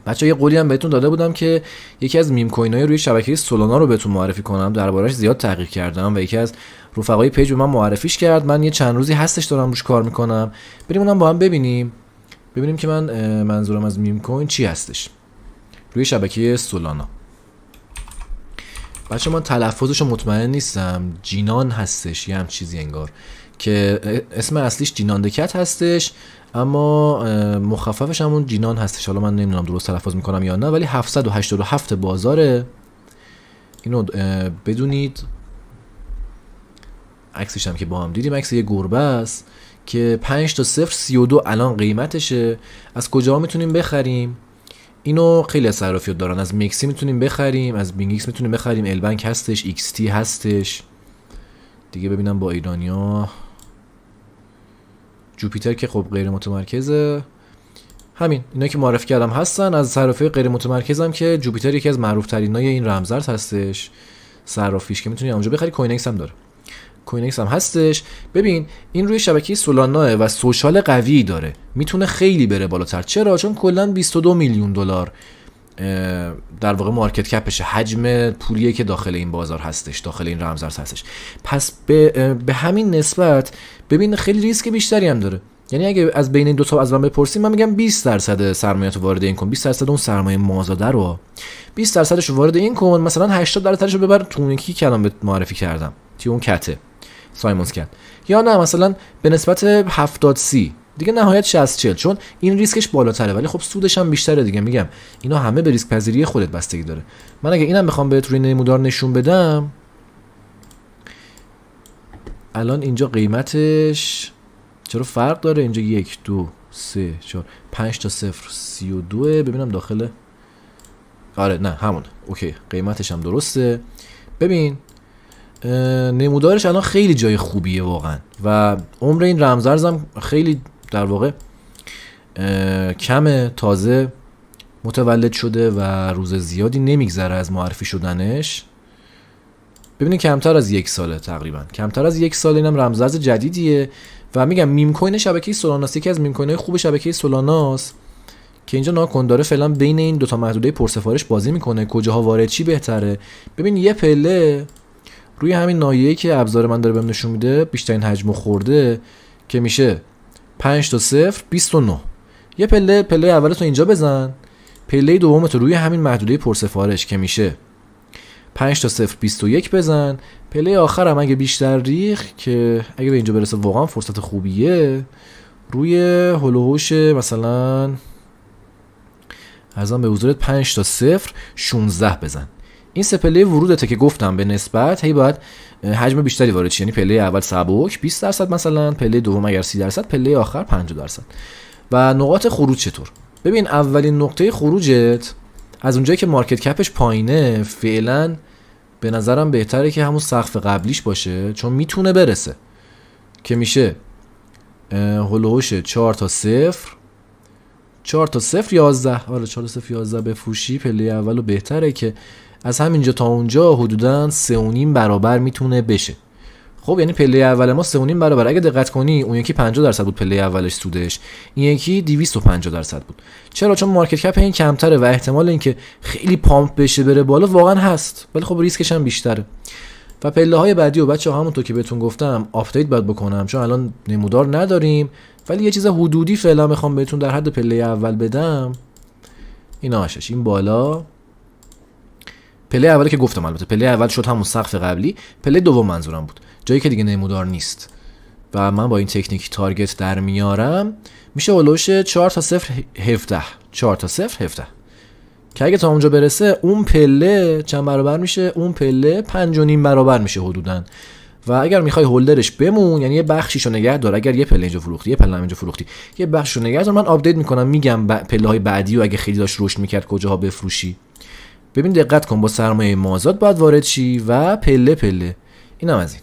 بچه‌ها یه قولی هم بهتون داده بودم که یکی از میم کوین‌های روی شبکه سولانا رو بهتون معرفی کنم، دربارش زیاد تحقیق کردم و یکی از رفقای پیج به من معرفیش کرد. من یه چند روزی هستش دارم روش کار میکنم. بریم اونم با هم ببینیم که من منظورم از میم کوین چی هستش روی شبکه سولانا. بچه من تلفظش رو مطمئن نیستم، جینان هستش یه هم چیزی انگار که اسم اصلیش جینان دکت هستش، اما مخففش همون جینان هستش. حالا من نمیدونم درست تلفظ میکنم یا نه، ولی 787 بازاره. اینو بدونید. عکسش هم که با هم دیدیم، عکس یه گربه است که 5 تا 0.32 الان قیمتشه. از کجا میتونیم بخریم؟ اینو خیلی از صرافیات دارن. از میکسی میتونیم بخریم، از بینگ ایکس میتونیم بخریم، البنک هستش، ایکس تی هستش دیگه. ببینم با ایرانیا، جوپیتر که خب غیر متمرکزه. همین اینا که معرفی کردم هستن. از صرافی غیر متمرکزم که جوپیتر یکی از معروف ترینای این رمزارز هستش، صرافیش که میتونی اونجا بخری. کوین ایکس هم داره، کوین ایکس هم هستش. ببین این روی شبکه سولانا و سوشال قوی داره، میتونه خیلی بره بالاتر. چرا؟ چون کلا 22 میلیون دلار در واقع مارکت کپشه، حجم پولیه که داخل این بازار هستش، داخل این رمزارز هستش. پس به همین نسبت ببین خیلی ریسک بیشتری هم داره. یعنی اگه از بین این دو تا از من بپرسیم، من میگم 20% سرمایه‌تو وارد این کن، 20% اون سرمایه مازاده رو 20%شو وارد این کن، مثلا 80%شو ببر تو اون یکی که الان بهت معرفی کردم، تو اون کته سایمونز کت. یا نه مثلا به نسبت 70-30 دیگه نهایت 60-40، چون این ریسکش بالاتره ولی خب سودش هم بیشتره دیگه. میگم اینا همه به ریسک پذیری خودت بستگی داره. من اگه اینم بخوام بهت روی نمودار نشون بدم، الان اینجا قیمتش چرا فرق داره؟ اینجا 1 2 3 4 5 تا 0.32. ببینم داخل، آره نه همونه، اوکی قیمتش هم درسته. ببین نمودارش الان خیلی جای خوبیه واقعا و عمر این رمزارزم خیلی در واقع کمه، تازه متولد شده و روز زیادی نمیگذره از معرفی شدنش. ببینید کمتر از 1 ساله، تقریبا کمتر از 1 سال. اینم رمزارز جدیدیه و میگم میم کوین شبکه سولاناست، یکی از میم کوین‌های خوب شبکه سولاناست که اینجا ناکن داره فعلا بین این دو تا محدوده پرسفارش بازی میکنه، کجاها وارد چی بهتره. ببین یه پله روی همین ناحیه‌ای که ابزار من داره بهم نشون میده بیشترین حجمو خورده که میشه 5 تا 0.29. یه پله اول تو اینجا بزن، پله دوم تو روی همین محدوده پرسفارش که میشه 5 تا 0.21 بزن، پله آخر هم اگه بیشتر ریخ که اگه به اینجا برسه واقعا فرصت خوبیه، روی هلوهوش مثلا ارزم به حضورت 5 تا 0.16 بزن. این سه پله ورودته که گفتم به نسبت هی باید حجم بیشتری وارد شه. یعنی پله اول سبک 20% مثلا، پله دوم اگر 30%، پله آخر 50%. و نقاط خروج چطور؟ ببین اولین نقطه خروجت از اونجایی که مارکت کپش پایینه، فعلا به نظرم بهتره که همون سقف قبلیش باشه، چون میتونه برسه که میشه هلوهوش 4 تا 0.11. آره 4 تا 0.11 بفروشی پله اولو، بهتره که از همینجا تا اونجا حدوداً 3.5 برابر میتونه بشه. خب یعنی پله اول ما 3.5 برابر. اگه دقت کنی اون یکی 50% بود پله اولش سودش، این یکی 250% بود. چرا؟ چون مارکت کپ این کمتره و احتمال اینکه خیلی پامپ بشه بره بالا واقعا هست، ولی خب ریسکش هم بیشتره. و پله های بعدی و بچه‌ها همونطور که بهتون گفتم آپدیت باید بکنم، چون الان نمودار نداریم، ولی یه چیز حدودی فعلا میخوام بهتون در حد پله اول بدم. این آشش این بالا پله اولی که گفتم، البته پله اول شد همون سقف قبلی، پله دوم منظورم بود جایی که دیگه نمودار نیست و من با این تکنیک تارگت در میارم، میشه اولوش 4 تا 0.17 4 تا 0.17 که اگه تا اونجا برسه اون پله چند برابر میشه؟ اون پله 5.5 برابر میشه حدوداً. و اگر میخوای هولدرش بمون، یعنی یه بخشیشو نگه دار، اگر یه پله اینجا فروختی یه پله اینجا فروختی یه بخششو نگه دار، من آپدیت میکنم میگم پله های بعدی و اگه خیلی داشت رشد میکرد کجاها بفروشی. ببین دقت کن با سرمایه مازاد باید وارد شی و پله اینم از این.